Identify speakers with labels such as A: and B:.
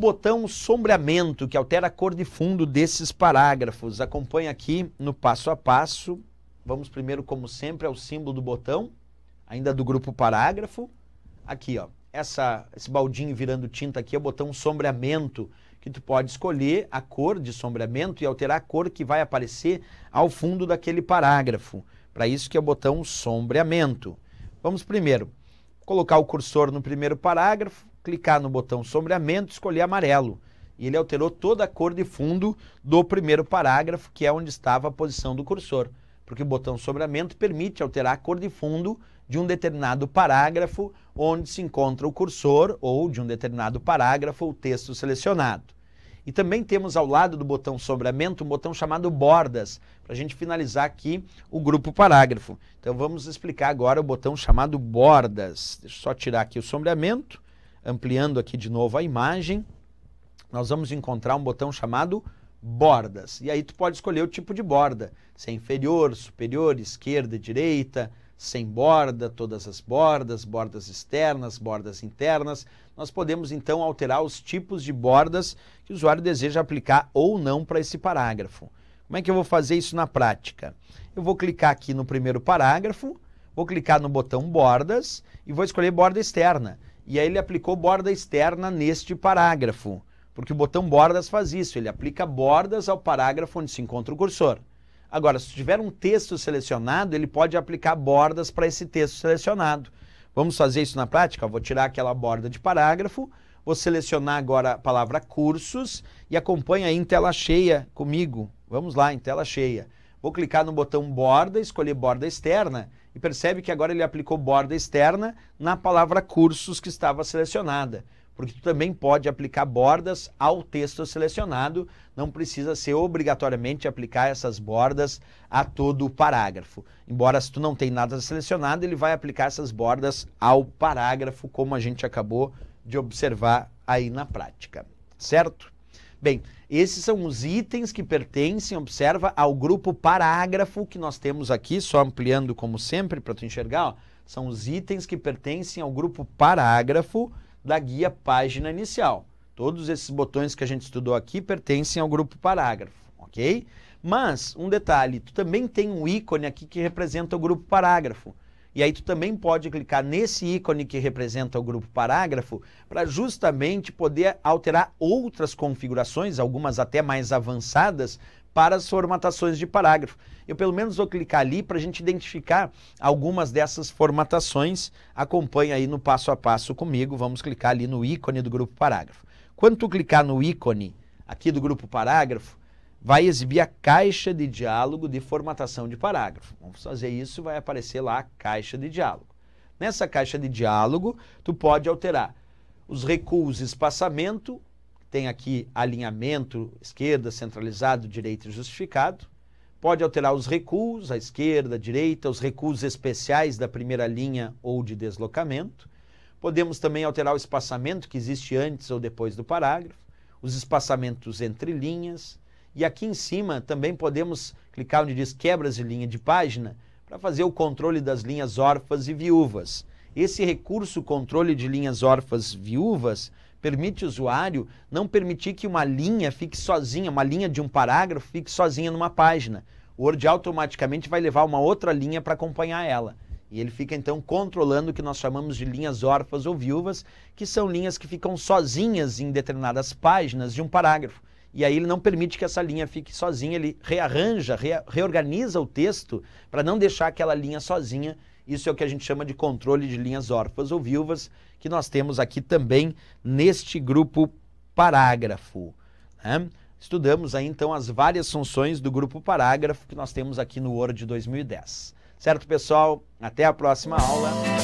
A: botão sombreamento, que altera a cor de fundo desses parágrafos. Acompanhe aqui no passo a passo. Vamos primeiro, como sempre, ao símbolo do botão, ainda do grupo parágrafo. Aqui, ó, esse baldinho virando tinta aqui é o botão sombreamento, que tu pode escolher a cor de sombreamento e alterar a cor que vai aparecer ao fundo daquele parágrafo. Para isso que é o botão sombreamento. Vamos primeiro colocar o cursor no primeiro parágrafo, clicar no botão sombreamento, escolher amarelo. E ele alterou toda a cor de fundo do primeiro parágrafo, que é onde estava a posição do cursor. Porque o botão sombreamento permite alterar a cor de fundo de um determinado parágrafo onde se encontra o cursor ou de um determinado parágrafo o texto selecionado. E também temos ao lado do botão sombreamento um botão chamado bordas, para a gente finalizar aqui o grupo parágrafo. Então vamos explicar agora o botão chamado bordas. Deixa eu só tirar aqui o sombreamento, ampliando aqui de novo a imagem. Nós vamos encontrar um botão chamado bordas. E aí tu pode escolher o tipo de borda, se é inferior, superior, esquerda, direita, sem borda, todas as bordas, bordas externas, bordas internas. Nós podemos então alterar os tipos de bordas que o usuário deseja aplicar ou não para esse parágrafo. Como é que eu vou fazer isso na prática? Eu vou clicar aqui no primeiro parágrafo, vou clicar no botão bordas e vou escolher borda externa. E aí ele aplicou borda externa neste parágrafo, porque o botão bordas faz isso, ele aplica bordas ao parágrafo onde se encontra o cursor. Agora, se tiver um texto selecionado, ele pode aplicar bordas para esse texto selecionado. Vamos fazer isso na prática? Eu vou tirar aquela borda de parágrafo, vou selecionar agora a palavra cursos e acompanha aí em tela cheia comigo. Vamos lá, em tela cheia. Vou clicar no botão borda, escolher borda externa e percebe que agora ele aplicou borda externa na palavra cursos que estava selecionada. Porque tu também pode aplicar bordas ao texto selecionado, não precisa ser obrigatoriamente aplicar essas bordas a todo o parágrafo. Embora se tu não tem nada selecionado, ele vai aplicar essas bordas ao parágrafo, como a gente acabou de observar aí na prática, certo? Bem, esses são os itens que pertencem, observa, ao grupo parágrafo que nós temos aqui, só ampliando como sempre para tu enxergar, ó, são os itens que pertencem ao grupo parágrafo da guia página inicial. Todos esses botões que a gente estudou aqui pertencem ao grupo parágrafo, ok? Mas, um detalhe, tu também tem um ícone aqui que representa o grupo parágrafo. E aí tu também pode clicar nesse ícone que representa o grupo parágrafo para justamente poder alterar outras configurações, algumas até mais avançadas, para as formatações de parágrafo. Eu pelo menos vou clicar ali para a gente identificar algumas dessas formatações. Acompanha aí no passo a passo comigo. Vamos clicar ali no ícone do grupo parágrafo. Quando tu clicar no ícone aqui do grupo parágrafo, vai exibir a caixa de diálogo de formatação de parágrafo. Vamos fazer isso, vai aparecer lá a caixa de diálogo. Nessa caixa de diálogo, tu pode alterar os recuos e espaçamento. Tem aqui alinhamento, esquerda, centralizado, direita e justificado. Pode alterar os recuos, à esquerda, à direita, os recuos especiais da primeira linha ou de deslocamento. Podemos também alterar o espaçamento que existe antes ou depois do parágrafo, os espaçamentos entre linhas. E aqui em cima também podemos clicar onde diz quebras de linha de página para fazer o controle das linhas órfãs e viúvas. Esse recurso controle de linhas órfãs viúvas permite ao usuário não permitir que uma linha fique sozinha, uma linha de um parágrafo fique sozinha numa página. O Word automaticamente vai levar uma outra linha para acompanhar ela. E ele fica então controlando o que nós chamamos de linhas órfãs ou viúvas, que são linhas que ficam sozinhas em determinadas páginas de um parágrafo. E aí ele não permite que essa linha fique sozinha, ele rearranja, reorganiza o texto para não deixar aquela linha sozinha. Isso é o que a gente chama de controle de linhas órfãs ou viúvas, que nós temos aqui também neste grupo parágrafo, né? Estudamos aí então as várias funções do grupo parágrafo que nós temos aqui no Word 2010. Certo, pessoal? Até a próxima aula.